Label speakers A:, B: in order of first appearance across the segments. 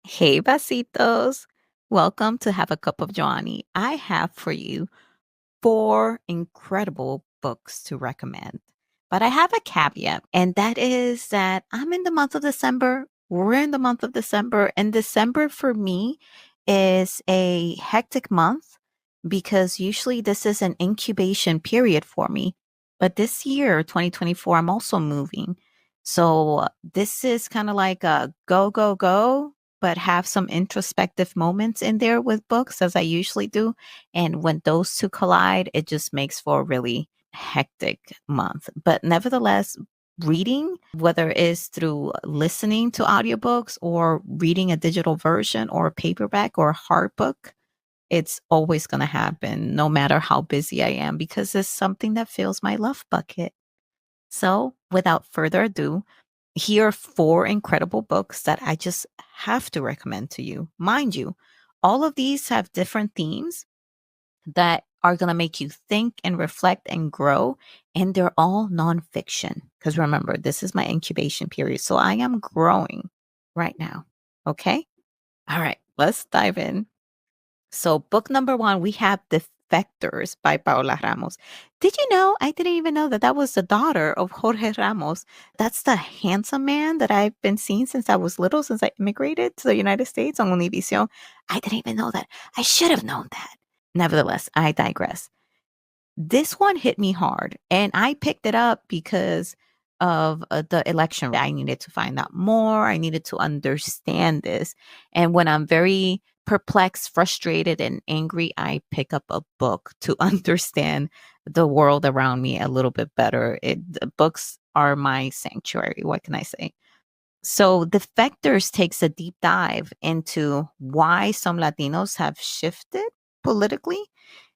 A: Hey, vasitos. Welcome to Have a Cup of Johnny. I have for you four incredible books to recommend. But I have a caveat, and that is that I'm in the month of December. We're in the month of December, and December for me is a hectic month because usually this is an incubation period for me. But this year, 2024, I'm also moving. So this is kind of like a go, go, go, but have some introspective moments in there with books as I usually do. And when those two collide, it just makes for a really hectic month. But nevertheless, reading, whether it's through listening to audiobooks or reading a digital version or a paperback or a hard book, it's always going to happen no matter how busy I am because it's something that fills my love bucket. So, without further ado, here are four incredible books that I just have to recommend to you. Mind you, all of these have different themes that are going to make you think and reflect and grow. And they're all nonfiction. Because remember, this is my incubation period. So I am growing right now. Okay. All right. Let's dive in. So, book number one, we have Defectors by Paola Ramos. Did you know? I didn't even know that that was the daughter of Jorge Ramos. That's the handsome man that I've been seeing since I was little, since I immigrated to the United States on Univision. I didn't even know that. I should have known that. Nevertheless, I digress. This one hit me hard, and I picked it up because of the election. I needed to find out more. I needed to understand this. And when I'm very perplexed, frustrated, and angry, I pick up a book to understand the world around me a little bit better. The books are my sanctuary. What can I say? So, Defectors takes a deep dive into why some Latinos have shifted politically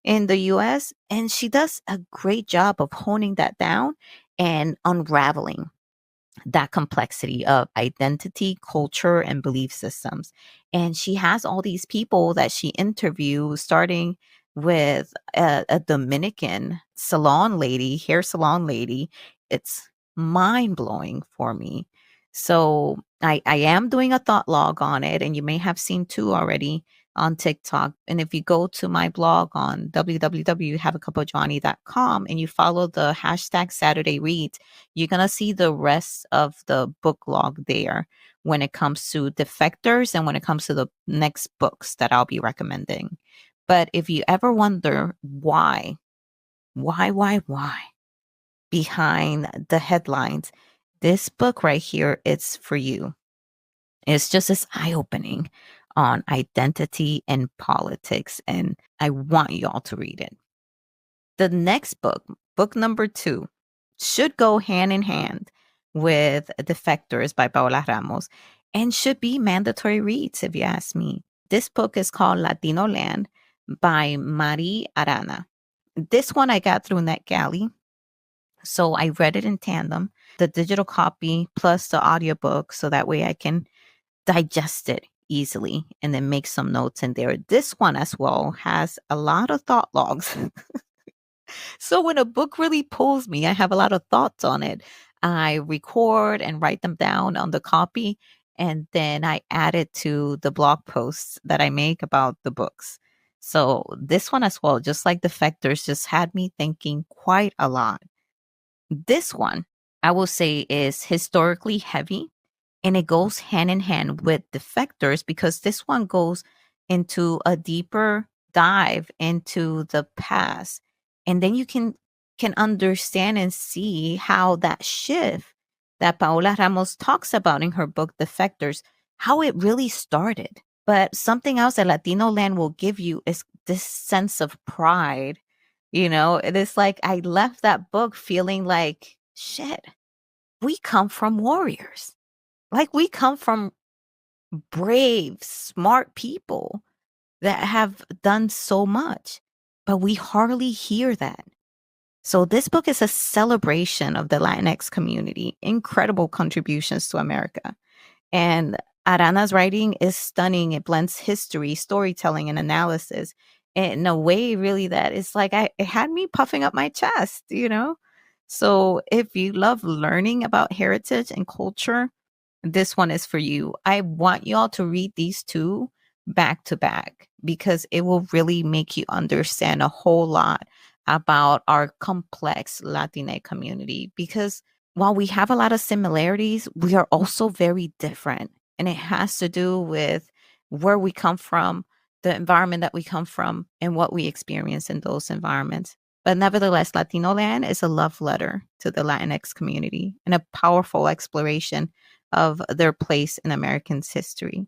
A: in the US. And she does a great job of honing that down and unraveling that complexity of identity, culture, and belief systems. And she has all these people that she interviews, starting with a Dominican salon lady, hair salon lady. It's mind blowing for me. So I am doing a thought log on it, and you may have seen two already on TikTok. And if you go to my blog on www.haveacupofjohnny.com and you follow the hashtag Saturday Reads, you're going to see the rest of the book log there when it comes to Defectors and when it comes to the next books that I'll be recommending. But if you ever wonder why behind the headlines, this book right here, it's for you. It's just as eye-opening on identity and politics, and I want you all to read it. The next book, book number two, should go hand in hand with Defectors by Paola Ramos and should be mandatory reads, if you ask me. This book is called LatinoLand by Marie Arana. This one I got through NetGalley, so I read it in tandem, the digital copy plus the audiobook, so that way I can digest it easily and then make some notes in there. This one as well has a lot of thought logs. So when a book really pulls me, I have a lot of thoughts on it. I record and write them down on the copy, and then I add it to the blog posts that I make about the books. So this one as well, just like Defectors, just had me thinking quite a lot. This one, I will say, is historically heavy, and it goes hand in hand with Defectors because this one goes into a deeper dive into the past, and then you can understand and see how that shift that Paola Ramos talks about in her book Defectors, how it really started. But something else that LatinoLand will give you is this sense of pride. It is like I left that book feeling like, shit, we come from warriors. Like we come from brave, smart people that have done so much, but we hardly hear that. So this book is a celebration of the Latinx community, incredible contributions to America. And Arana's writing is stunning. It blends history, storytelling, and analysis. in a way really that it's like it had me puffing up my chest, you know? So if you love learning about heritage and culture, this one is for you. I want you all to read these two back to back because it will really make you understand a whole lot about our complex Latina community. Because while we have a lot of similarities, we are also very different. And it has to do with where we come from, the environment that we come from, and what we experience in those environments. But nevertheless, LatinoLand is a love letter to the Latinx community and a powerful exploration of their place in Americans' history.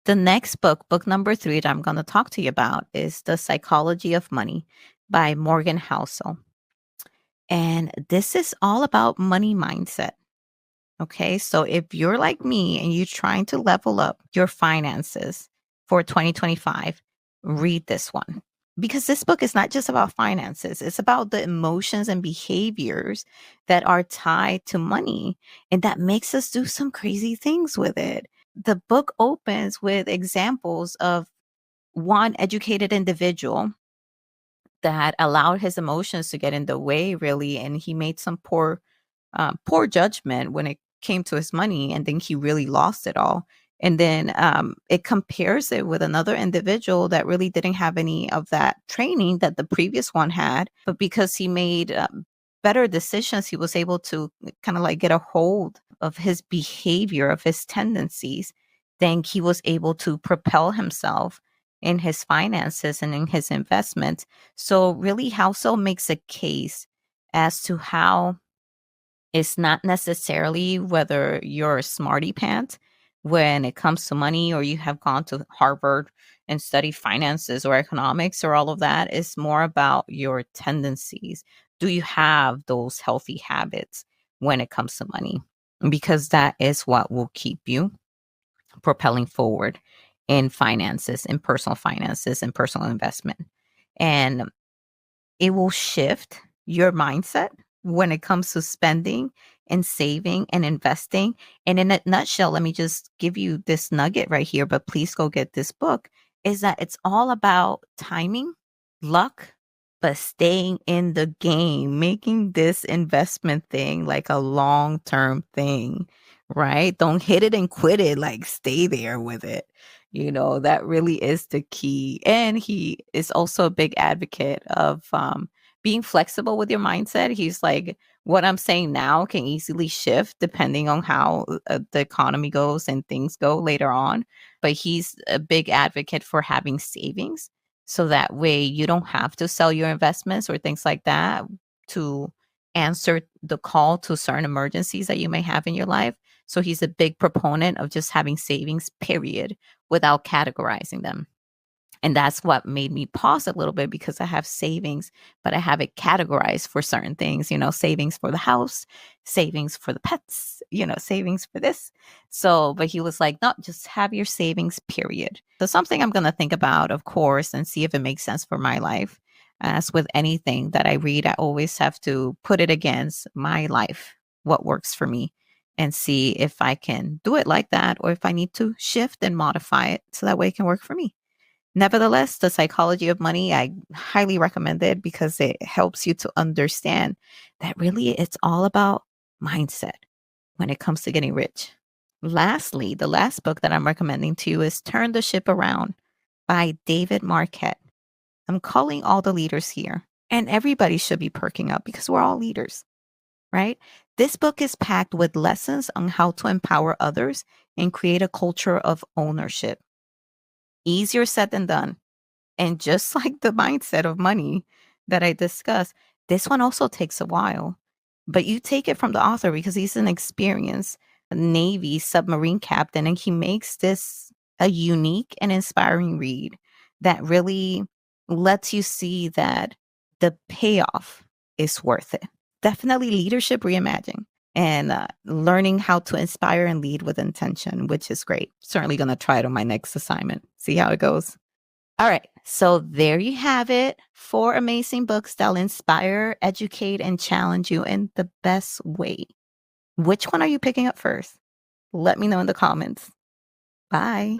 A: The next book, book number 3 that I'm going to talk to you about is The Psychology of Money by Morgan Housel. And this is all about money mindset. Okay, so if you're like me and you're trying to level up your finances for 2025, read this one. Because this book is not just about finances, it's about the emotions and behaviors that are tied to money and that makes us do some crazy things with it. The book opens with examples of one educated individual that allowed his emotions to get in the way, really, and he made some poor judgment when it came to his money, and then he really lost it all. And then it compares it with another individual that really didn't have any of that training that the previous one had, but because he made better decisions, he was able to kind of like get a hold of his behavior, of his tendencies. Then he was able to propel himself in his finances and in his investments. So really, Housel makes a case as to how it's not necessarily whether you're a smarty pants when it comes to money or you have gone to Harvard and studied finances or economics or all of that. It's more about your tendencies. Do you have those healthy habits when it comes to money? Because that is what will keep you propelling forward in finances, in personal finances, and personal investment. And it will shift your mindset when it comes to spending and saving and investing. And in a nutshell, let me just give you this nugget right here, but please go get this book, is that it's all about timing, luck, but staying in the game, making this investment thing like a long-term thing, right? Don't hit it and quit it, like stay there with it. That really is the key. And he is also a big advocate of being flexible with your mindset. He's like, what I'm saying now can easily shift depending on how the economy goes and things go later on. But he's a big advocate for having savings. So that way you don't have to sell your investments or things like that to answer the call to certain emergencies that you may have in your life. So he's a big proponent of just having savings, period, without categorizing them. And that's what made me pause a little bit because I have savings, but I have it categorized for certain things, savings for the house, savings for the pets, savings for this. So, but he was like, no, just have your savings, period. So, something I'm going to think about, of course, and see if it makes sense for my life. As with anything that I read, I always have to put it against my life, what works for me, and see if I can do it like that or if I need to shift and modify it so that way it can work for me. Nevertheless, The Psychology of Money, I highly recommend it because it helps you to understand that really it's all about mindset when it comes to getting rich. Lastly, the last book that I'm recommending to you is Turn the Ship Around by David Marquette. I'm calling all the leaders here, and everybody should be perking up because we're all leaders, right? This book is packed with lessons on how to empower others and create a culture of ownership. Easier said than done. And just like the mindset of money that I discussed, this one also takes a while. But you take it from the author because he's an experienced Navy submarine captain, and he makes this a unique and inspiring read that really lets you see that the payoff is worth it. Definitely leadership reimagined and learning how to inspire and lead with intention, which is great. Certainly going to try it on my next assignment. See how it goes. All right. So there you have it. 4 amazing books that'll inspire, educate, and challenge you in the best way. Which one are you picking up first? Let me know in the comments. Bye.